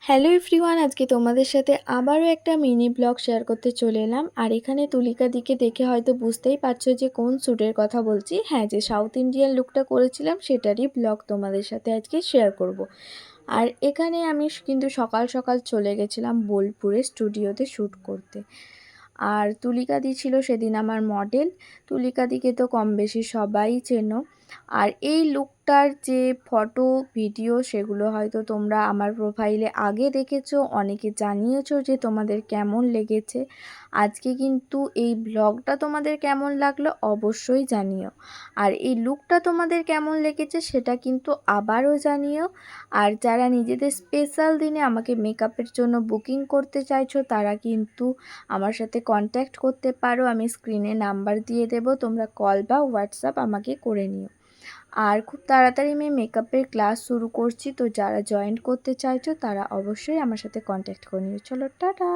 Hello everyone, আজকে তোমাদের সাথে আবারও একটা মিনি ব্লগ শেয়ার করতে চলে এলাম। আর এখানে তুলিকা দিকে দেখে হয়তো বুঝতেই পারছো যে কোন শ্যুটের কথা বলছি। হ্যাঁ, যে সাউথ ইন্ডিয়ান লুকটা করেছিলাম সেটারই ব্লগ তোমাদের সাথে আজকে শেয়ার করব। আর এখানে আমি কিন্তু সকাল সকাল চলে গেছিলাম বোলপুরে স্টুডিওতে শ্যুট করতে। আর তুলিকা দি ছিল সেদিন আমার মডেল। তুলিকা দিকে তো কম বেশি সবাই চেনো। আর এই লুকটার যে ফটো ভিডিও সেগুলো হয়তো তোমরা আমার প্রোফাইলে আগে দেখেছো, অনেকে জানিয়েছো যে তোমাদের কেমন লেগেছে। আজকে কিন্তু এই ব্লগটা তোমাদের কেমন লাগলো অবশ্যই জানিও। আর এই লুকটা তোমাদের কেমন লেগেছে সেটা কিন্তু আবারও জানিও। আর যারা নিজেদের স্পেশাল দিনে আমাকে মেকআপের জন্য বুকিং করতে চাইছো তারা কিন্তু আমার সাথে কন্ট্যাক্ট করতে পারো। আমি স্ক্রিনে নাম্বার দিয়ে দেবো, তোমরা কল বা হোয়াটসঅ্যাপ আমাকে করে নিও। আর খুব তাড়াতাড়ি আমি মেকআপের ক্লাস শুরু করছি, তো যারা জয়েন করতে চাইছো তারা অবশ্যই আমার সাথে কন্ট্যাক্ট করে নিও। চলো টাটা।